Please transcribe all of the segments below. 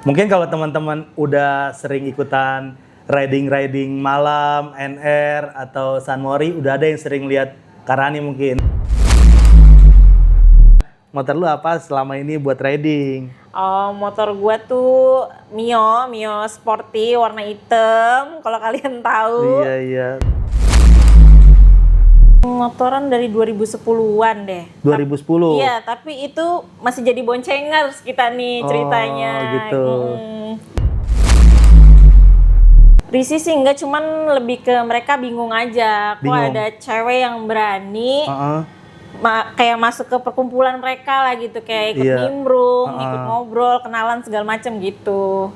Mungkin kalau teman-teman udah sering ikutan riding malam, NR atau Sunmori, udah ada yang sering lihat Karani mungkin. Motor lu apa selama ini buat riding? Oh, motor gua tuh Mio Sporty warna hitam, kalau kalian tahu. Iya. Motoran dari 2010-an deh. 2010? Iya, tapi itu masih jadi boncengers kita nih ceritanya. Oh, gitu. Risih sih enggak, cuman lebih ke mereka bingung aja. Kok ada cewek yang berani kayak masuk ke perkumpulan mereka lah gitu, kayak ikut nimbrung, ikut ngobrol, kenalan segala macam gitu.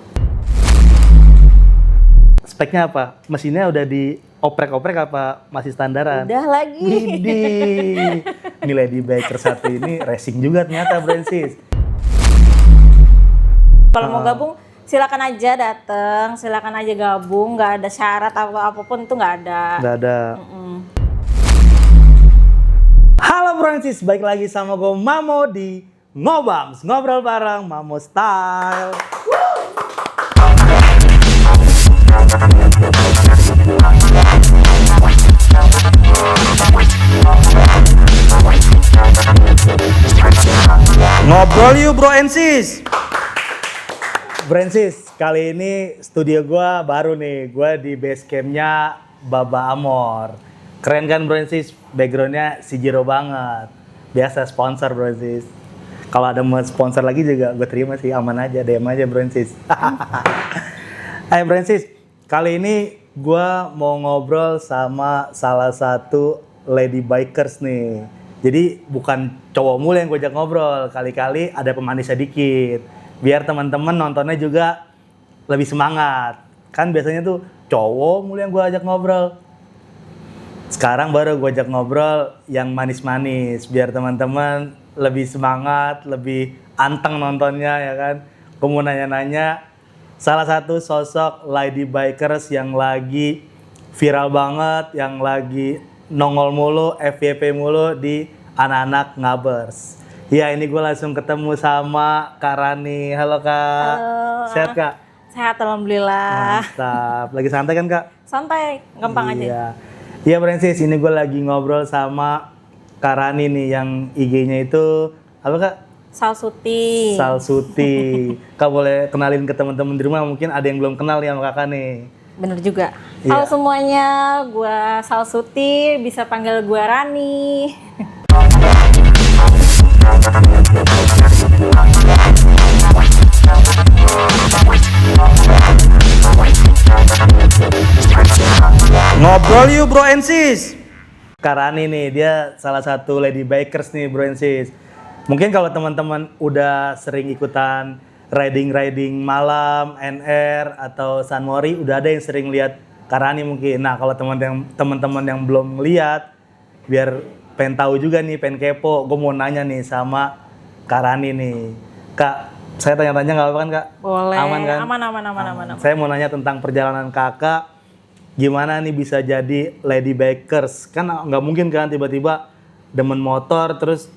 Speknya apa? Mesinnya udah dioprek-oprek apa masih standaran? Udah lagi. Widih. Ini Lady Biker 1 ini racing juga ternyata, Francis. Kalau mau gabung silakan aja datang, silakan aja gabung, nggak ada syarat apapun itu nggak ada. Nggak ada. Halo Francis, baik lagi sama gue Mamo di Ngobams, ngobrol bareng Mamo Style. Ngobrol yuk bro and sis. Francis, kali ini studio gue baru nih, gue di base campnya Baba Amor. Keren kan Francis, backgroundnya si Jiro banget. Biasa sponsor Francis. Kalau ada mau sponsor lagi juga gue terima sih, aman aja, DM aja Francis. Hai Francis, kali ini gue mau ngobrol sama salah satu lady bikers nih. Jadi bukan cowok mulu yang gue ajak ngobrol, kali-kali ada pemanisnya dikit. Biar teman-teman nontonnya juga lebih semangat. Kan biasanya tuh cowok mulu yang gue ajak ngobrol. Sekarang baru gue ajak ngobrol yang manis-manis. Biar teman-teman lebih semangat, lebih anteng nontonnya ya kan. Gue mau nanya-nanya salah satu sosok lady bikers yang lagi viral banget, yang lagi nongol mulu, FYP mulu di anak-anak ngabers. Ya ini gue langsung ketemu sama Kak Rani. Halo Kak. Halo. Sehat Kak? Sehat alhamdulillah. Mantap. Lagi santai kan Kak? Santai, gampang aja. Iya Francis, ini gue lagi ngobrol sama Kak Rani nih yang IG-nya itu apa Kak? Salsuti. Kak boleh kenalin ke teman-teman di rumah, mungkin ada yang belum kenal nih sama Kakak nih. Bener juga. Halo semuanya, gue Salsuti, bisa panggil gue Rani. Ngobrol yuk bro and sis. Kak Rani nih, dia salah satu lady bikers nih bro and sis. Mungkin kalau teman-teman udah sering ikutan riding malam, NR atau Sunmori, udah ada yang sering lihat Kak Rani mungkin. Nah kalau teman-teman yang belum lihat, biar pengen tahu juga nih, pengen kepo, gue mau nanya nih sama Kak Rani nih. Kak, saya tanya-tanya nggak apa-apa kan Kak? Boleh. Aman kan? Aman. Saya mau nanya tentang perjalanan Kakak, gimana nih bisa jadi lady bikers? Kan nggak mungkin kan tiba-tiba demen motor terus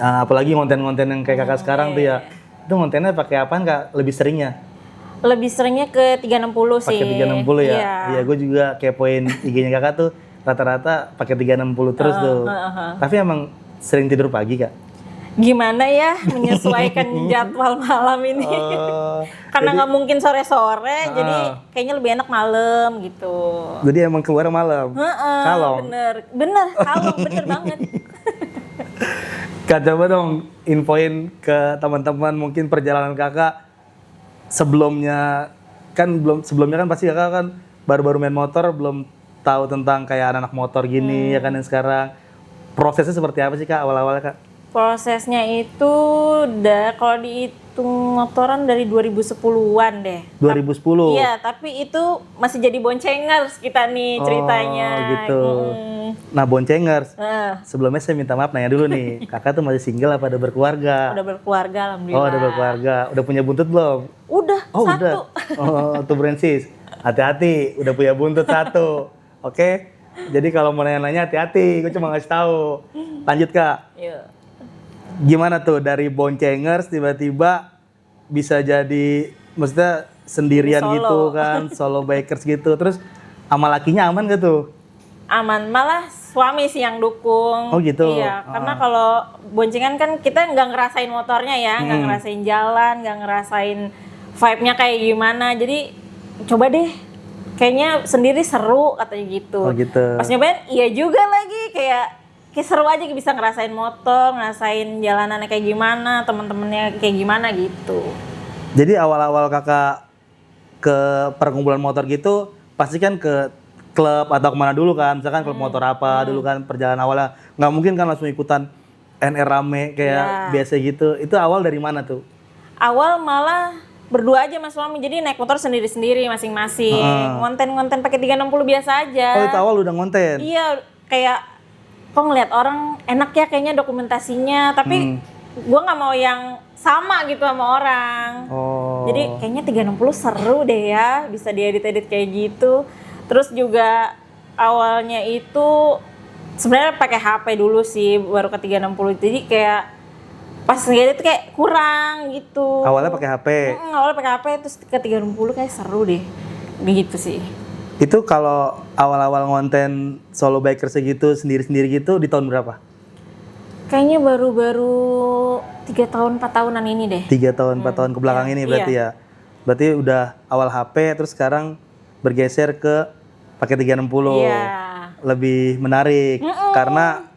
apalagi konten-konten yang kayak Kakak sekarang tuh ya. Itu kontennya pakai apaan Kak? Lebih seringnya? Lebih seringnya ke 360 sih. Pakai 360 ya? Iya, gue juga kepoin IG-nya Kakak tuh rata-rata pakai 360 terus tuh. Tapi emang sering tidur pagi Kak? Gimana ya menyesuaikan jadwal malam ini. Karena nggak mungkin sore-sore, jadi kayaknya lebih enak malam gitu. Jadi emang keluar malam? Kalong? Bener, kalong, bener banget. Kak, coba dong infoin ke teman-teman mungkin perjalanan Kakak sebelumnya kan pasti Kakak kan baru-baru main motor, belum tahu tentang kayak anak motor gini ya kan yang sekarang. Prosesnya seperti apa sih Kak awal-awalnya Kak? Prosesnya itu kalau dihitung motoran dari 2010-an deh. 2010? Iya, tapi itu masih jadi boncengers kita nih ceritanya. Oh gitu. Nah boncengers, sebelumnya saya minta maaf nanya dulu nih. Kakak tuh masih single apa udah berkeluarga? Udah berkeluarga alhamdulillah. Oh udah berkeluarga. Udah punya buntut belum? Udah, satu. Udah. Oh tuh Francis, hati-hati udah punya buntut satu. Oke? Jadi kalau mau nanya-nanya hati-hati, gue cuma ngasih tahu. Lanjut Kak. Gimana tuh dari boncengers tiba-tiba bisa jadi maksudnya sendirian Solo. gitu kan, solo bikers gitu. Terus sama lakinya aman gak tuh? Aman, malah suami sih yang dukung. Oh, gitu. Iya, karena kalau boncengan kan kita nggak ngerasain motornya ya, nggak ngerasain jalan, nggak ngerasain vibe-nya kayak gimana. Jadi coba deh, kayaknya sendiri seru katanya gitu. Oh, gitu. Pas nyobain, iya juga lagi kayak seru aja bisa ngerasain motor, ngerasain jalanannya kayak gimana, teman-temannya kayak gimana gitu. Jadi awal-awal kakak ke perkumpulan motor gitu, pasti kan ke klub atau kemana dulu kan? Misalkan klub motor apa dulu kan perjalanan awalnya. Nggak mungkin kan langsung ikutan NR rame kayak biasa gitu. Itu awal dari mana tuh? Awal malah berdua aja mas suami, jadi naik motor sendiri-sendiri masing-masing. Ngonten-ngonten pakai 360 biasa aja. Oh, itu awal udah ngonten? Iya, kayak kok ngeliat orang enak ya kayaknya dokumentasinya, tapi gua nggak mau yang sama gitu sama orang. Oh. Jadi kayaknya 360 seru deh ya, bisa diedit-edit kayak gitu. Terus juga awalnya itu sebenarnya pakai HP dulu sih, baru ke 360. Jadi kayak pas ngedit kayak kurang gitu. Awalnya pakai HP. Awalnya pakai HP, terus ke 360 kayak seru deh. Begitu sih. Itu kalau awal-awal ngonten solo bikers gitu sendiri-sendiri gitu di tahun berapa? Kayaknya baru-baru 3 tahun 4 tahunan ini deh. 3 tahun 4 tahun ke belakang ini berarti ya. Berarti udah awal HP terus sekarang bergeser ke pakai 360. Iya. Lebih menarik karena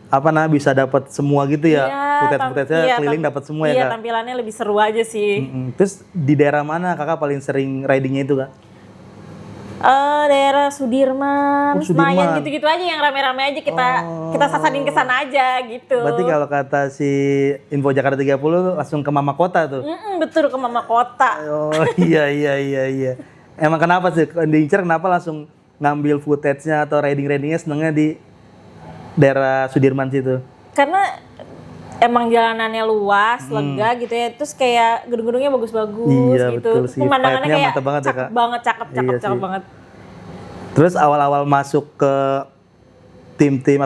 apa bisa dapat semua gitu ya. Footage-footage-nya keliling dapat semua ya, Iya, Kak. tampilannya lebih seru aja sih. Terus di daerah mana Kakak paling sering ridingnya itu, Kak? Daerah Sudirman, Sudirman. Senayan gitu-gitu aja yang rame-rame aja kita sasarin ke sana aja gitu. Berarti kalau kata si Info Jakarta 30 langsung ke Mama Kota tuh. Betul, ke Mama Kota. Oh iya. Emang kenapa sih diincar, kenapa langsung ngambil footage-nya atau riding-ridingnya senengnya di daerah Sudirman situ? Karena emang jalanannya luas, lega gitu ya. Terus kayak gedung-gedungnya bagus-bagus Iya, gitu. betul sih. Pemandangannya Vibe-nya kayak mantap banget ya, cakep Kak. banget, cakep Iya sih. banget. Terus awal-awal masuk ke tim-tim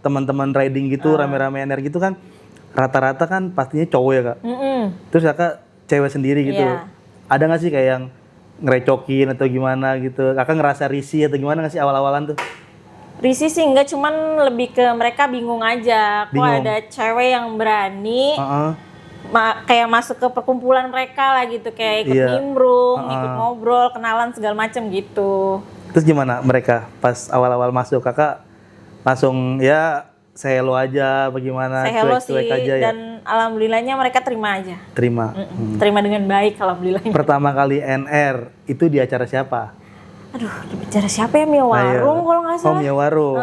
teman-teman riding gitu, rame-rame NR gitu kan rata-rata kan pastinya cowok ya, Kak. Terus Kakak cewek sendiri gitu. Iya. Ada nggak sih kayak yang ngerecokin atau gimana gitu? Kakak ngerasa risih atau gimana nggak sih awal-awalan tuh? Risih sih enggak, cuman lebih ke mereka bingung aja. Kok Bingung. ada cewek yang berani kayak masuk ke perkumpulan mereka lah gitu, kayak ikut Iya. nimbrung, ikut ngobrol, kenalan segala macem gitu. Terus gimana mereka pas awal-awal masuk? Kakak langsung ya say hello aja, bagaimana? Saya hello sih, Cuek-cuek aja ya? dan alhamdulillahnya mereka terima aja. Terima. Terima dengan baik alhamdulillahnya. Pertama kali NR itu di acara siapa? Aduh, bicara siapa ya, Mia Warung kalau nggak salah. Oh, Mia Warung.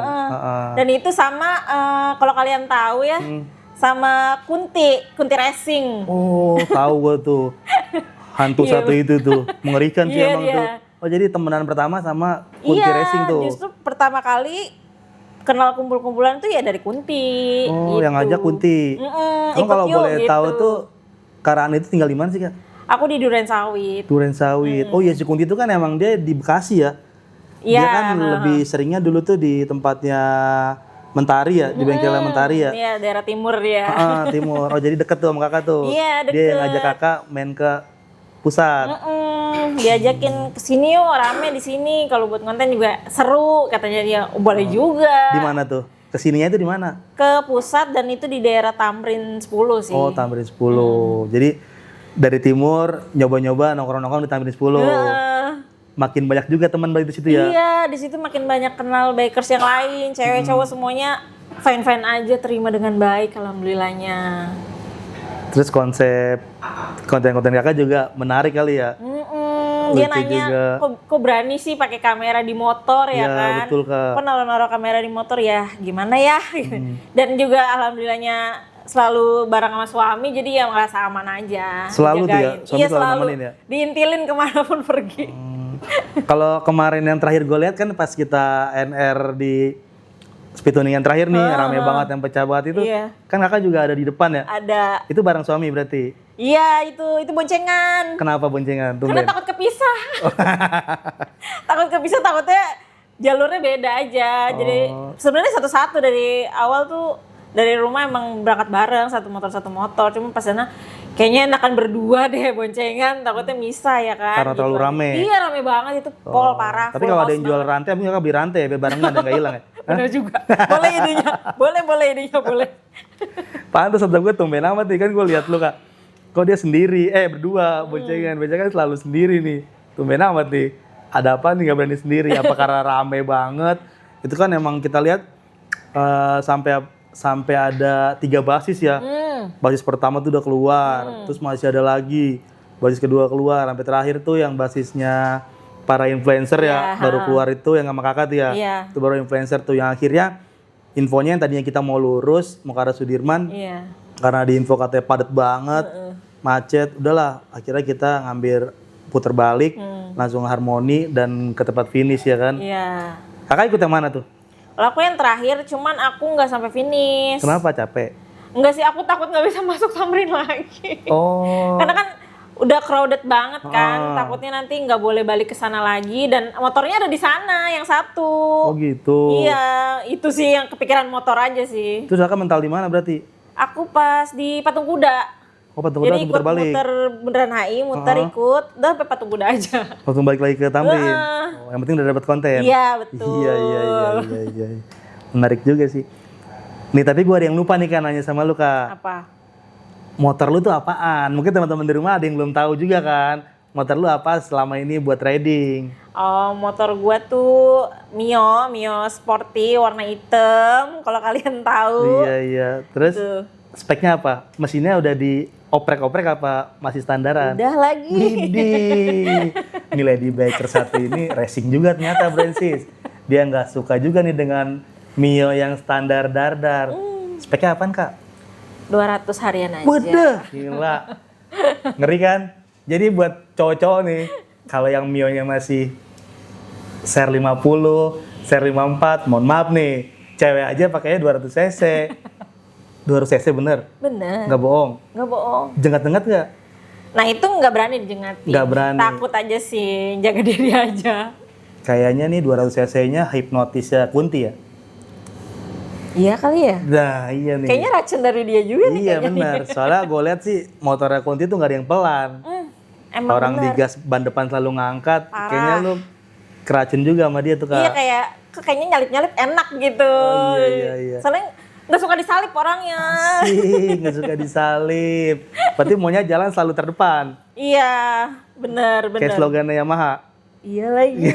Dan itu sama kalau kalian tahu ya, sama Kunti Racing. Oh, tahu gua tuh. Hantu satu itu tuh. Mengerikan sih Iya, emang dia. tuh. Oh, jadi temenan pertama sama Kunti Iya, Racing tuh. justru pertama kali kenal kumpul-kumpulan tuh ya dari Kunti. Oh, gitu. yang ngajak Kunti. Kamu Ikut kalau yuk, boleh gitu. tahu tuh Kak Rani itu tinggal di mana sih, Kak? Aku di Duren Sawit. Duren Sawit. Oh iya, si Kunti itu kan emang dia di Bekasi ya. Iya. Dia kan lebih seringnya dulu tuh di tempatnya Mentari ya, di bengkelnya Mentari ya. Iya, daerah timur dia. Timur. Oh, jadi deket tuh sama kakak tuh. Iya, Dia yang deket. ngajak kakak main ke pusat. Diajakin ke sini yuk, rame di sini. Kalau buat konten juga seru, katanya dia. Oh, boleh juga. Di mana tuh? Kesininya itu di mana? Ke pusat, dan itu di daerah Tamrin 10 sih. Oh, Tamrin 10. Jadi dari timur nyoba-nyoba nongkrong-nongkrong di Tamrin 10. Makin banyak juga teman balik di situ ya. Iya, di situ makin banyak kenal bikers yang lain, cewek cowok semuanya fine-fine aja, terima dengan baik alhamdulillahnya. Terus konsep konten-konten kakak juga menarik kali ya. Dia Lucu nanya, juga. kok berani sih pakai kamera di motor ya Iya, kan? betul, Kak. Kok naruh-naruh kamera di motor ya? Gimana ya? Dan juga alhamdulillahnya selalu bareng sama suami, jadi ya merasa aman aja. Selalu tuh ya? Dijagain. Suami Iya, selalu selalu nemenin ya? diintilin kemanapun pergi. Kalau kemarin yang terakhir gue lihat kan pas kita NR di speed tuning yang terakhir nih, rame banget yang pecah banget itu. Iya. Kan kakak juga ada di depan ya? Ada. Itu bareng suami berarti? Iya, itu boncengan. Kenapa boncengan? Karena Tumben? takut kepisah. Takut kepisah, takutnya jalurnya beda aja. Jadi sebenarnya satu-satu dari awal tuh, dari rumah emang berangkat bareng, satu motor. Cuma pas sana kayaknya enakan berdua deh boncengan, takutnya misah ya kan. Karena terlalu rame. Iya rame banget itu, pol parah. Tapi full kalau ada house yang jual banget. rantai, mungkin beli rantai biar barengan dan nggak hilang ya. Bener juga, boleh idenya, boleh idenya, boleh. Pantes kata gue tumben amat nih, kan gue lihat lu Kak. Kok dia sendiri, berdua boncengan. Boncengan selalu sendiri nih. Tumben amat nih. Ada apa nih gak berani sendiri? Apa karena rame banget? Itu kan emang kita lihat sampai ada 3 basis ya. Basis pertama tuh udah keluar, terus masih ada lagi. Basis kedua keluar, sampai terakhir tuh yang basisnya para influencer ya, baru keluar itu yang sama kakak tuh ya. Iya. Itu baru influencer tuh yang akhirnya infonya yang tadinya kita mau lurus, mau ke arah Sudirman, Iya. karena di info katanya padat banget, macet, udahlah akhirnya kita ngambil puter balik, langsung Harmoni dan ke tempat finish ya kan. Iya. Kakak ikut yang mana tuh? Kalau aku yang terakhir, cuman aku nggak sampai finish. Kenapa capek? Enggak sih, aku takut nggak bisa masuk Tamrin lagi. Oh, Karena kan udah crowded banget kan, takutnya nanti nggak boleh balik ke sana lagi dan motornya ada di sana yang satu. oh gitu. Iya, itu sih yang kepikiran motor aja sih. Terus kakak mental di mana berarti? Aku pas di Patung Kuda. Oh, Patung Kuda Jadi langsung ikut puter balik. muter Bundaran HI, muter ikut, udah sampai Patung Kuda aja. Langsung balik lagi ke Tamrin. Oh, yang penting udah dapat konten. Iya, betul. Iya. Menarik juga sih. Nih tapi gue ada yang lupa nih kan nanya sama lu Kak. Apa? Motor lu tuh apaan? Mungkin teman-teman di rumah ada yang belum tahu juga kan. Motor lu apa selama ini buat riding? Oh, motor gua tuh Mio Sporty warna hitam. Kalau kalian tahu. Iya. Terus Tuh. speknya apa? Mesinnya udah dioprek-oprek apa masih standaran? Udah lagi. Widih. Ini Lady Biker satu ini racing juga ternyata Brancis. Dia nggak suka juga nih dengan Mio yang standar dardar. Speknya apaan Kak? 200 harian aja. Waduh, gila. Ngeri kan? Jadi buat cowok-cowok nih, kalau yang Mio-nya masih share 50, share 54, mohon maaf nih, cewek aja pakainya 200 cc. 200 cc bener? Bener. Nggak bohong? Nggak bohong. Jengat-jengat nggak? Nah itu nggak berani dijengatin. Nggak berani. Takut aja sih, jaga diri aja. Kayaknya nih 200 cc-nya hipnotisnya Kunti ya? Iya kali ya? Nah iya nih. Kayaknya racun dari dia juga nih Iya kayaknya. benar. Soalnya gue lihat sih motornya Kunti tuh nggak ada yang pelan. Emang Orang bener. digas ban depan selalu ngangkat. Parah. Kayaknya lu keracun juga sama dia tuh Kak. Iya kayaknya nyalip-nyalip enak gitu. Oh, iya. Soalnya nggak suka disalip orangnya. Nggak suka disalip. Berarti maunya jalan selalu terdepan. Iya, bener. Kayak slogannya Yamaha. Iya lagi.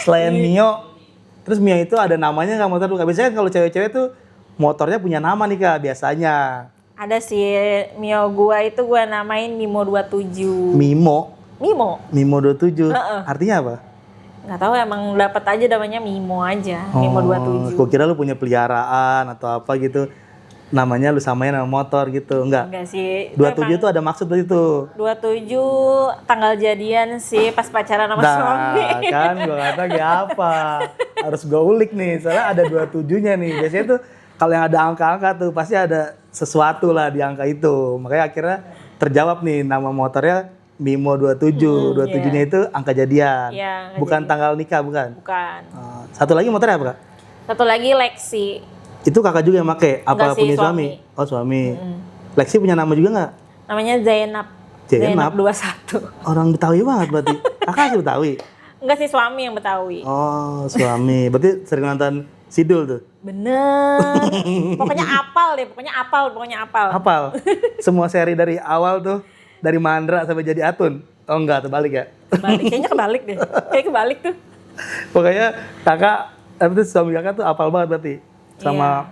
Selain Mio, terus Mio itu ada namanya nggak motor lu? Biasanya kan kalau cewek-cewek tuh motornya punya nama nih Kak biasanya. Ada sih Mio gua itu gua namain Mimo 27. Mimo 27. Heeh. Artinya apa? Nggak tahu emang dapat aja namanya Mimo aja. Mimo 27. Gua kira lu punya peliharaan atau apa gitu. Namanya lu samain sama motor gitu. Enggak. Enggak sih. 27 itu ada maksud dari itu. 27 tanggal jadian sih pas pacaran sama suami. Nah, kan gua kata kayak apa? Harus gua ulik nih, soalnya ada 27-nya nih. Biasanya tuh kalau yang ada angka-angka tuh pasti ada sesuatu lah di angka itu. Makanya akhirnya terjawab nih nama motornya Mimo 27. 27-nya itu angka jadian. Iya, angka Bukan jadian. tanggal nikah, bukan. Bukan. Satu lagi motornya apa, Kak? Satu lagi Lexi. Itu kakak juga yang make? Apa Enggak sih, punya suami? suami. Oh, suami. Lexi punya nama juga nggak? Namanya Zainab. Zainab? 21. Orang Betawi banget berarti. Kakak asli Betawi? Enggak sih, suami yang Betawi. Oh, suami. Berarti sering nonton Sidul tuh? Bener. Pokoknya apal. Hafal. Semua seri dari awal tuh, dari Mandra sampai jadi Atun. Oh enggak, terbalik ya? Kayaknya kebalik deh. Kayak kebalik tuh. Pokoknya kakak, itu suami kakak tuh hafal banget berarti. Sama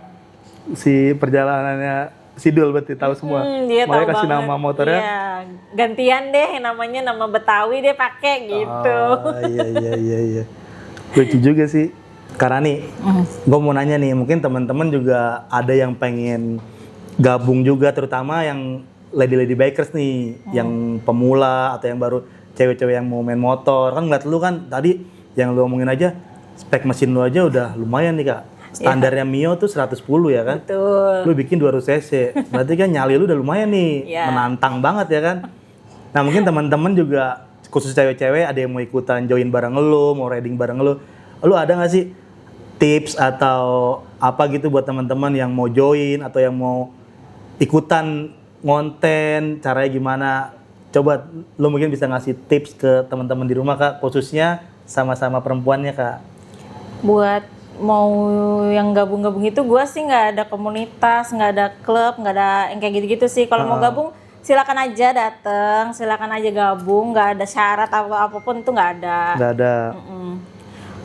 si perjalanannya Sidul berarti tahu semua. Dia tahu Makanya kasih banget. nama motornya. Iya. Gantian deh namanya nama Betawi dia pakai gitu. Oh, iya. Lucu juga sih. Karena nih, gue mau nanya nih, mungkin teman-teman juga ada yang pengen gabung juga, terutama yang lady bikers nih, yang pemula atau yang baru cewek-cewek yang mau main motor. Kan ngeliat lu kan tadi yang lu omongin aja, spek mesin lu aja udah lumayan nih Kak. Standarnya Mio tuh 110 ya kan? Betul. Lu bikin 200 cc, berarti kan nyali lu udah lumayan nih, Iya. menantang banget ya kan? Nah mungkin teman-teman juga, khusus cewek-cewek ada yang mau ikutan join bareng lu, mau riding bareng lu. Lu ada nggak sih tips atau apa gitu buat teman-teman yang mau join atau yang mau ikutan ngonten, caranya gimana? Coba lu mungkin bisa ngasih tips ke teman-teman di rumah Kak, khususnya sama-sama perempuannya Kak. Buat mau yang gabung-gabung itu gue sih nggak ada komunitas, nggak ada klub, nggak ada yang kayak gitu-gitu sih. Kalau mau gabung silakan aja datang, silakan aja gabung, nggak ada syarat apapun itu nggak ada. Nggak ada.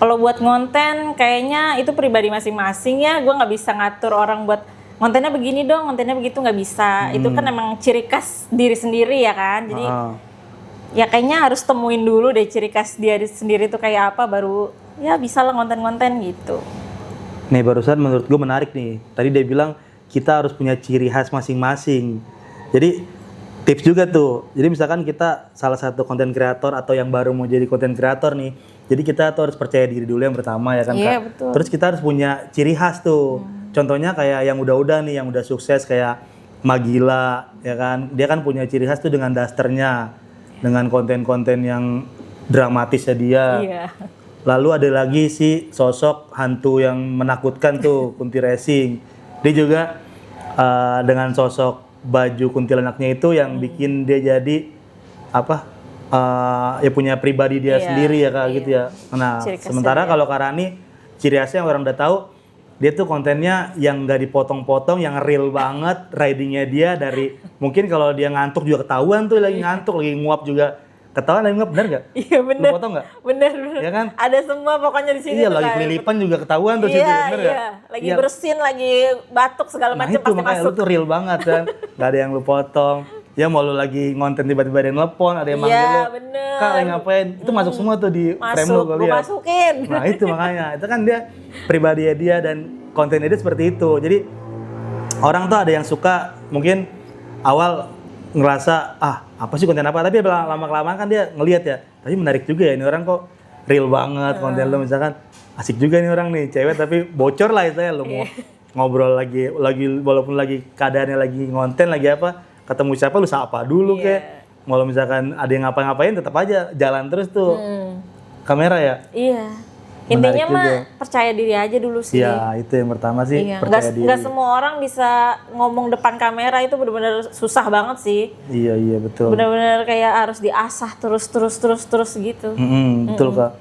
Kalau buat ngonten kayaknya itu pribadi masing-masing ya. Gue nggak bisa ngatur orang buat kontennya begini dong, kontennya begitu, nggak bisa. Itu kan emang ciri khas diri sendiri ya kan. Jadi ya kayaknya harus temuin dulu deh ciri khas diri sendiri itu kayak apa, baru ya bisa lah konten-konten gitu. Nih barusan menurut gue menarik nih. Tadi dia bilang kita harus punya ciri khas masing-masing. Jadi tips juga tuh. Jadi misalkan kita salah satu konten kreator atau yang baru mau jadi konten kreator nih. Jadi kita tuh harus percaya diri dulu yang pertama ya kan Iya, Kak. betul. Terus kita harus punya ciri khas tuh. Contohnya kayak yang udah-udah nih, yang udah sukses kayak Magila ya kan. Dia kan punya ciri khas tuh dengan dasternya. Dengan konten-konten yang dramatisnya dia. Iya. Lalu ada lagi si sosok hantu yang menakutkan tuh, Kunti Racing. Dia juga dengan sosok baju kuntilanaknya itu yang bikin dia jadi apa? Ya punya pribadi dia sendiri ya Kak gitu ya. Nah, Ciri khasnya sementara dia. kalau Karani ciri khasnya yang orang udah tahu, dia tuh kontennya yang gak dipotong-potong, yang real banget, ridingnya dia dari mungkin kalau dia ngantuk juga ketahuan tuh lagi ngantuk, lagi nguap juga ketahuan lagi nguap, bener gak? Iya bener. Lu potong gak? Bener. Iya kan? Ada semua pokoknya di sini. Iya, tuh, lagi Kak. kelilipan juga ketahuan tuh Iya, situ, bener iya. gak? Lagi Iya. bersin, lagi batuk segala Nah macam itu pasti makanya masuk. lu tuh real banget kan, gak ada yang lu potong. Ya mau lu lagi ngonten tiba-tiba ada yang nelpon, ada yang manggil Iya, lu, bener. Kak lagi ngapain? Itu masuk semua tuh di frame lu Masuk, gue gue lihat. masukin. Nah itu makanya, itu kan dia pribadinya dia dan kontennya dia seperti itu. Jadi orang tuh ada yang suka mungkin awal ngerasa apa sih konten apa, tapi lama-kelamaan kan dia ngelihat ya, tapi menarik juga ya ini orang kok real banget konten lu, misalkan asik juga nih orang nih cewek tapi bocor lah istilahnya lu mau ngobrol lagi walaupun lagi keadaannya lagi ngonten lagi apa, ketemu siapa lu sapa dulu kek, kalau misalkan ada yang ngapa-ngapain tetap aja jalan terus tuh kamera ya. Iya. Menarik Intinya mah juga. percaya diri aja dulu sih. Ya itu yang pertama sih, Iya. percaya diri. Nggak semua orang bisa ngomong depan kamera, itu benar-benar susah banget sih. Iya betul. Benar-benar kayak harus diasah terus gitu. Betul Kak.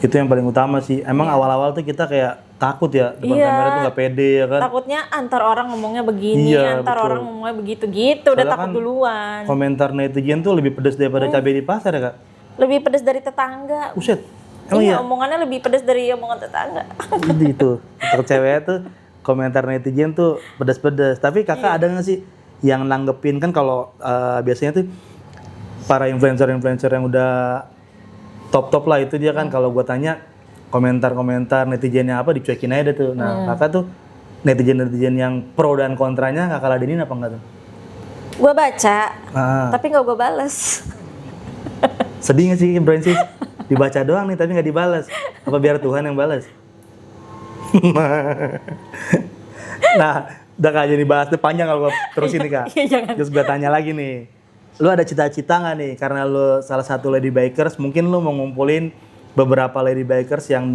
Itu yang paling utama sih. Emang awal-awal tuh kita kayak takut ya depan kamera tuh nggak pede ya kan. Takutnya antar orang ngomongnya begini, Iya, antar betul. orang ngomongnya begitu gitu, udah Soalnya takut kan duluan. Komentar netizen tuh lebih pedas daripada cabai di pasar ya Kak. Lebih pedas dari tetangga. Buset. Emang Iya, iya? omongannya lebih pedas dari omongan tetangga. Jadi itu. Untuk cewek tuh komentar netizen tuh pedas-pedas. Tapi Kakak ada nggak sih yang nanggepin, kan kalau biasanya tuh para influencer-influencer yang udah top-top lah itu dia kan kalau gua tanya komentar-komentar netizennya apa dicuekin aja deh tuh. Nah, Kakak tuh netizen-netizen yang pro dan kontranya Kakak ladenin apa enggak tuh? Gue baca, Nah, tapi nggak gue bales. sedih nggak sih Brancis? Dibaca doang nih tapi nggak dibales. Apa biar Tuhan yang balas? Nah, udah Kak jadi bahas tuh panjang kalau gua terusin nih Kak. Iya, jangan. Terus gua tanya lagi nih. Lu ada cita-cita nggak nih karena lu salah satu lady bikers, mungkin lu mau ngumpulin beberapa lady bikers yang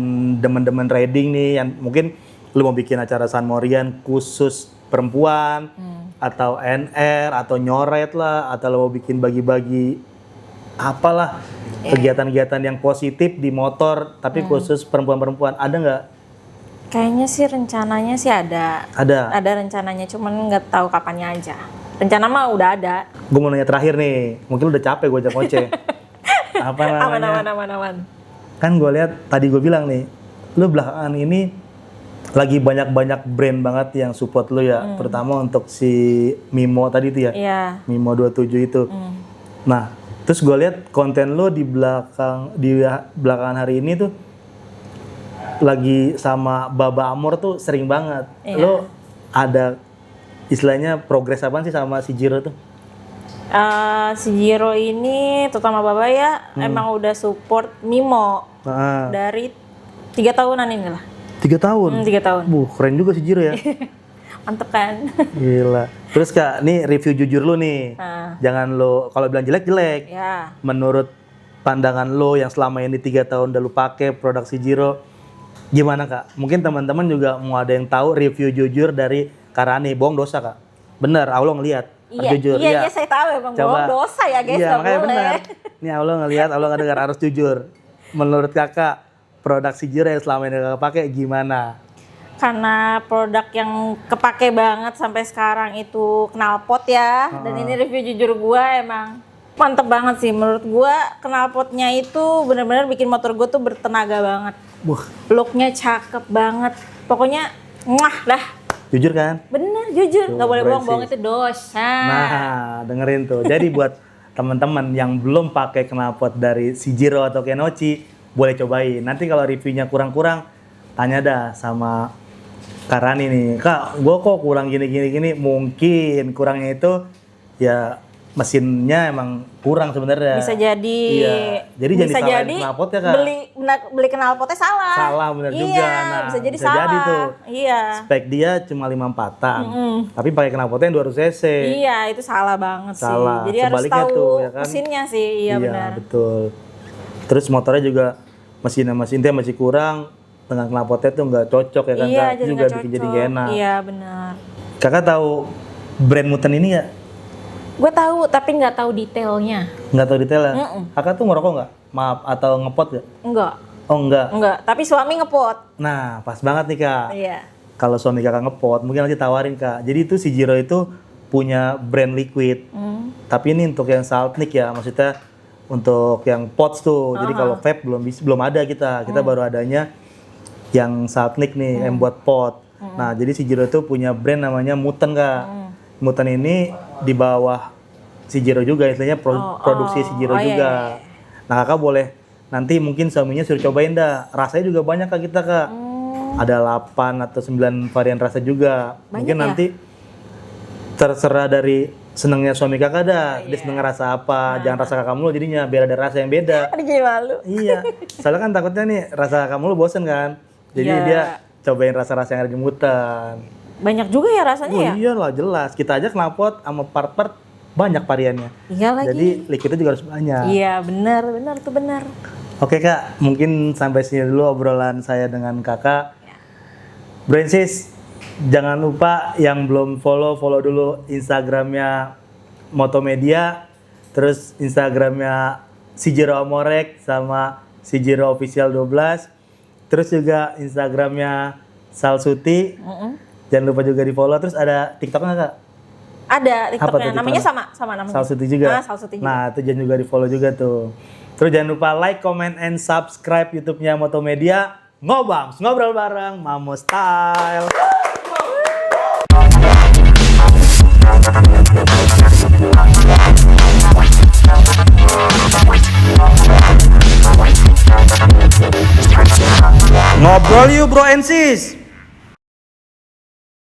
demen-demen riding nih, yang mungkin lu mau bikin acara San Morian khusus perempuan atau NR atau nyoret lah, atau lu mau bikin bagi-bagi apalah kegiatan-kegiatan yang positif di motor tapi khusus perempuan-perempuan, ada nggak? Kayaknya sih rencananya sih ada. Ada. Ada rencananya, cuman nggak tahu kapannya aja. Rencana mah udah ada. Gue mau nanya terakhir nih, mungkin udah capek gue ngoceh. Apa namanya? Aman. Kan gue lihat tadi gue bilang nih, lu belakangan ini lagi banyak brand banget yang support lu ya, terutama untuk si Mimo tadi itu ya, Iya. Mimo 27 itu. Nah, terus gue lihat konten lu di belakangan hari ini tuh lagi sama Baba Amor tuh sering banget. Iya. Lu ada istilahnya progres apaan sih sama si Jiro tuh? Si Jiro ini, terutama Baba ya, emang udah support Mimo Nah, dari 3 tahunan ini lah. 3 tahun. 3 tahun. Keren juga si Jiro ya. Mantep kan? Gila. Terus Kak, nih review jujur lu nih. Nah. Jangan lo, kalau bilang jelek. Ya. Menurut pandangan lo yang selama ini 3 tahun udah lu pakai produk si Jiro, gimana Kak? Mungkin teman-teman juga mau ada yang tahu review jujur dari Karani. Bohong dosa Kak. Bener, Allah ngeliat. Iya, jujur. iya, saya tahu emang bohong dosa ya guys, Iya, nggak makanya boleh. benar. Ini Allah ngelihat, Allah nggak dengar, harus jujur. Menurut kakak, produk Sijiro yang selama ini kakak pakai gimana? Karena produk yang kepake banget sampai sekarang itu knalpot ya. Dan ini review jujur gue emang mantep banget sih. Menurut gue knalpotnya itu benar-benar bikin motor gue tuh bertenaga banget. Looknya cakep banget. Pokoknya ngah dah. Jujur kan? Bener, jujur. Tuh, Nggak boleh Bro bohong-bohong, Ensis. itu dosa. Nah, dengerin tuh. Jadi buat teman-teman yang belum pakai knalpot dari Sijiro atau Kenochi, boleh cobain. Nanti kalau reviewnya kurang-kurang, tanya dah sama Kak Rani nih. Kak, gue kok kurang gini. Mungkin kurangnya itu ya mesinnya emang kurang sebenarnya. Bisa jadi. Iya. Jadi jangan bisa disalahin jadi knalpotnya, Kak. beli knalpotnya salah. Salah, bener iya, juga. Nah, bisa jadi bisa salah. jadi tuh. Iya. Spek dia cuma 54-an. Tapi pakai knalpotnya yang 200 cc. Iya, itu salah banget Salah. sih. Jadi harus Sebaliknya tahu tuh, ya kan? mesinnya sih, iya benar. Betul. Terus motornya juga mesinnya masih kurang, dengan knalpotnya tuh nggak cocok ya kan, Iya, Kak? jadi Juga nggak bikin jadi cocok. nggak enak. Iya, benar. Kakak tahu brand Muten ini ya? Gue tahu, tapi nggak tahu detailnya. Nggak tahu detailnya. Kakak tuh ngerokok nggak? Maaf, atau ngepot nggak? Enggak, Oh enggak. enggak. Tapi suami ngepot. Nah, pas banget nih, Kak. Iya. Kalau suami kakak ngepot, mungkin nanti tawarin, Kak. Jadi itu Sijiro itu punya brand liquid. Tapi ini untuk yang saltnik ya, maksudnya untuk yang pots tuh. Jadi kalau vape belum ada kita. Kita baru adanya yang saltnik nih, yang buat pot. Nah, jadi Sijiro itu punya brand namanya Muten, Kak. Muten ini di bawah Sijiro juga, istilahnya produksi Sijiro iya, juga. Nah, kakak boleh nanti mungkin suaminya suruh cobain dah. Rasanya juga banyak, Kak, kita, Kak. Ada 8 atau 9 varian rasa juga. Mungkin ya? nanti terserah dari senengnya suami kakak dah. Dia seneng rasa apa, jangan rasa kakak mulu jadinya, biar ada rasa yang beda. Aduh, jadi malu. Iya, soalnya kan takutnya nih rasa kakak mulu bosen kan. Jadi Iya. dia cobain rasa-rasa yang ada di Muten. Banyak juga ya rasanya Oh ya? iyalah, jelas. Kita aja knalpot sama part-part banyak variannya. Iya lagi. Jadi liquidnya juga harus banyak. Iya, benar tuh benar. Oke, Kak, mungkin sampai sini dulu obrolan saya dengan kakak. Bro Ensis, jangan lupa yang belum follow dulu Instagramnya Motomedia, terus Instagramnya Sijiro Amorek sama Sijiro Official 12, terus juga Instagramnya Salsuti. Jangan lupa juga di follow. Terus ada TikToknya, Kak? Ada Apa TikToknya, tuh namanya TikToknya? sama namanya. Salsuti juga. Ah, Salsuti juga. Nah, itu jangan juga di follow juga tuh. Terus jangan lupa like, comment, and subscribe YouTube-nya Motomedia. Ngobams, ngobrol bareng Mamo Style. Ngobrol yuk Bro Ensis.